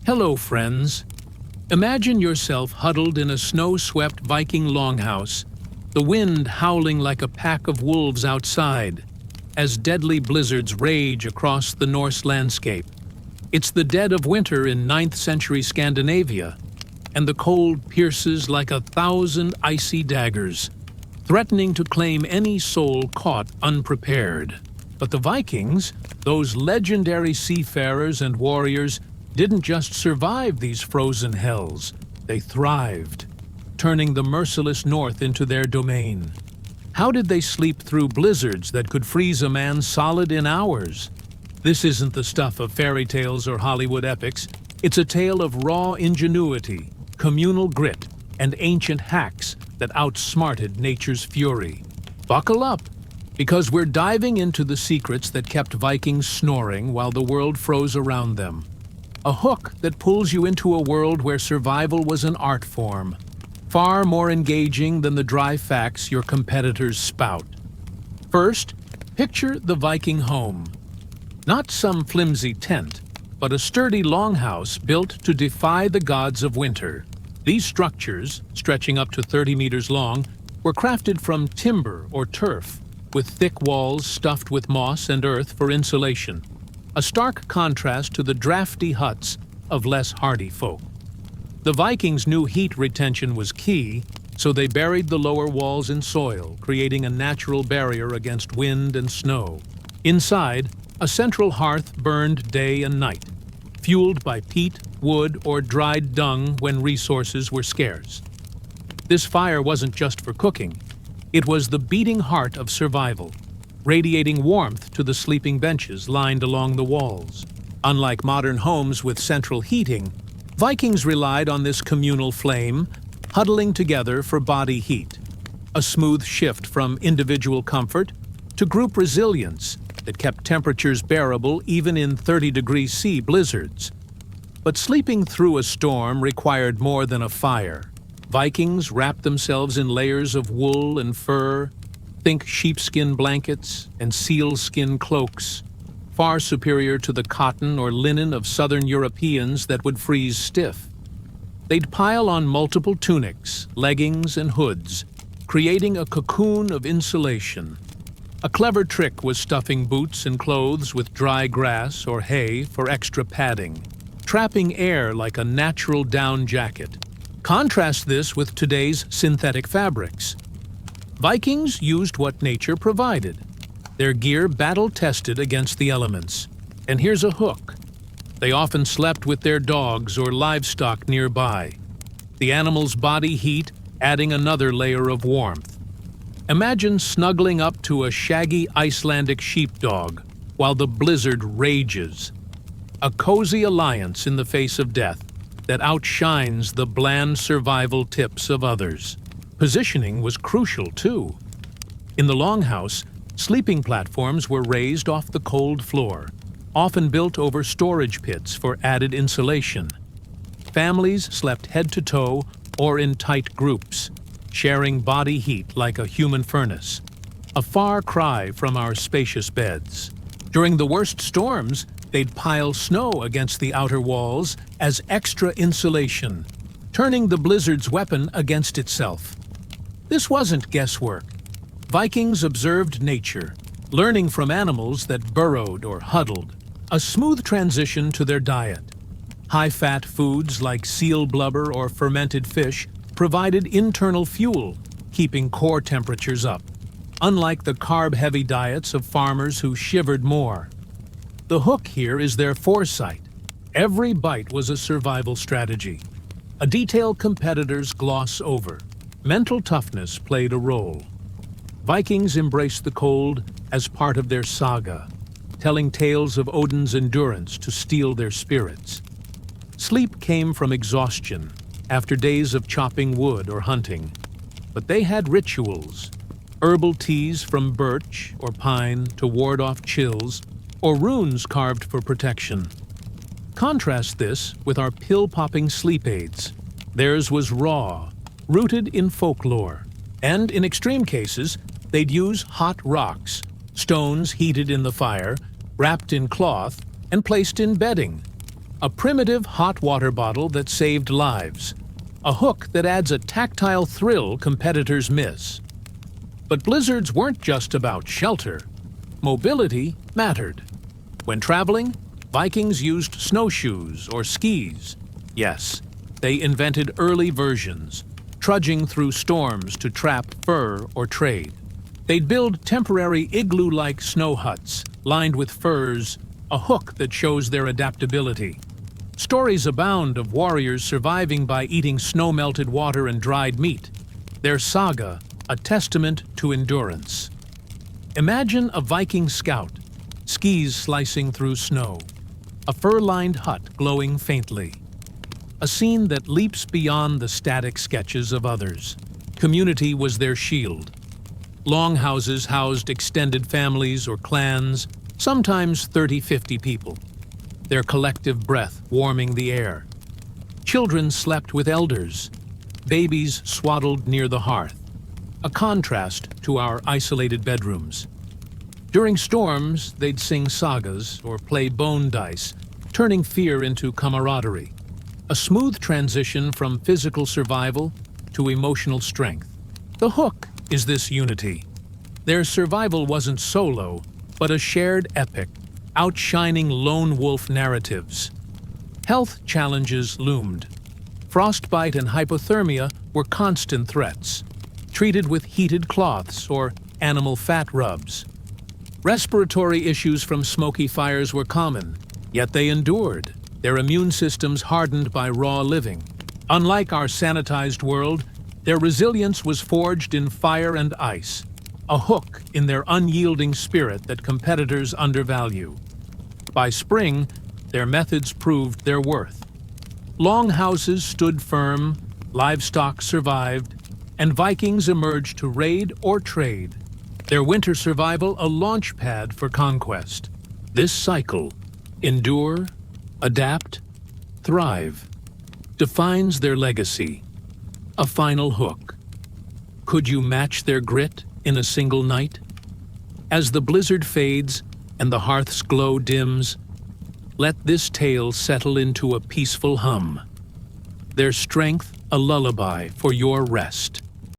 Hello, friends. Imagine yourself huddled in a snow-swept Viking longhouse, the wind howling like a pack of wolves outside, as deadly blizzards rage across the Norse landscape. It's the dead of winter in 9th century Scandinavia, and the cold pierces like 1,000 icy daggers, threatening to claim any soul caught unprepared. But the Vikings, those legendary seafarers and warriors, didn't just survive these frozen hells, they thrived, turning the merciless north into their domain. How did they sleep through blizzards that could freeze a man solid in hours? This isn't the stuff of fairy tales or Hollywood epics. It's a tale of raw ingenuity, communal grit, and ancient hacks that outsmarted nature's fury. Buckle up, because we're diving into the secrets that kept Vikings snoring while the world froze around them. A hook that pulls you into a world where survival was an art form, far more engaging than the dry facts your competitors spout. First, picture the Viking home. Not some flimsy tent, but a sturdy longhouse built to defy the gods of winter. These structures, stretching up to 30 meters long, were crafted from timber or turf, with thick walls stuffed with moss and earth for insulation. A stark contrast to the drafty huts of less hardy folk. The Vikings knew heat retention was key, so they buried the lower walls in soil, creating a natural barrier against wind and snow. Inside, a central hearth burned day and night, fueled by peat, wood, or dried dung when resources were scarce. This fire wasn't just for cooking. It was the beating heart of survival, radiating warmth to the sleeping benches lined along the walls. Unlike modern homes with central heating, Vikings relied on this communal flame, huddling together for body heat, a smooth shift from individual comfort to group resilience that kept temperatures bearable even in 30-degree C blizzards. But sleeping through a storm required more than a fire. Vikings wrapped themselves in layers of wool and fur. Think sheepskin blankets and sealskin cloaks, far superior to the cotton or linen of southern Europeans that would freeze stiff. They'd pile on multiple tunics, leggings, and hoods, creating a cocoon of insulation. A clever trick was stuffing boots and clothes with dry grass or hay for extra padding, trapping air like a natural down jacket. Contrast this with today's synthetic fabrics. Vikings used what nature provided, their gear battle-tested against the elements. And here's a hook. They often slept with their dogs or livestock nearby, the animal's body heat adding another layer of warmth. Imagine snuggling up to a shaggy Icelandic sheepdog while the blizzard rages. A cozy alliance in the face of death that outshines the bland survival tips of others. Positioning was crucial, too. In the longhouse, sleeping platforms were raised off the cold floor, often built over storage pits for added insulation. Families slept head to toe or in tight groups, sharing body heat like a human furnace, a far cry from our spacious beds. During the worst storms, they'd pile snow against the outer walls as extra insulation, turning the blizzard's weapon against itself. This wasn't guesswork. Vikings observed nature, learning from animals that burrowed or huddled. A smooth transition to their diet. High-fat foods like seal blubber or fermented fish provided internal fuel, keeping core temperatures up, unlike the carb-heavy diets of farmers who shivered more. The hook here is their foresight. Every bite was a survival strategy, a detail competitors gloss over. Mental toughness played a role. Vikings embraced the cold as part of their saga, telling tales of Odin's endurance to steel their spirits. Sleep came from exhaustion, after days of chopping wood or hunting. But they had rituals, herbal teas from birch or pine to ward off chills, or runes carved for protection. Contrast this with our pill-popping sleep aids. Theirs was raw, rooted in folklore, and in extreme cases, they'd use hot rocks, stones heated in the fire, wrapped in cloth, and placed in bedding. A primitive hot water bottle that saved lives. A hook that adds a tactile thrill competitors miss. But blizzards weren't just about shelter. Mobility mattered. When traveling, Vikings used snowshoes or skis. Yes, they invented early versions, trudging through storms to trap fur or trade. They'd build temporary igloo-like snow huts, lined with furs, a hook that shows their adaptability. Stories abound of warriors surviving by eating snow-melted water and dried meat. Their saga, a testament to endurance. Imagine a Viking scout, skis slicing through snow, a fur-lined hut glowing faintly. A scene that leaps beyond the static sketches of others. Community was their shield. Longhouses housed extended families or clans, sometimes 30-50 people, their collective breath warming the air. Children slept with elders, babies swaddled near the hearth, a contrast to our isolated bedrooms. During storms, they'd sing sagas or play bone dice, turning fear into camaraderie. A smooth transition from physical survival to emotional strength. The hook is this unity. Their survival wasn't solo, but a shared epic, outshining lone wolf narratives. Health challenges loomed. Frostbite and hypothermia were constant threats, treated with heated cloths or animal fat rubs. Respiratory issues from smoky fires were common, yet they endured, their immune systems hardened by raw living. Unlike our sanitized world, their resilience was forged in fire and ice, a hook in their unyielding spirit that competitors undervalue. By spring, their methods proved their worth. Longhouses stood firm, livestock survived, and Vikings emerged to raid or trade. Their winter survival a launch pad for conquest. This cycle, endure, adapt, thrive, defines their legacy. A final hook. Could you match their grit in a single night? As the blizzard fades and the hearth's glow dims, let this tale settle into a peaceful hum. Their strength a lullaby for your rest.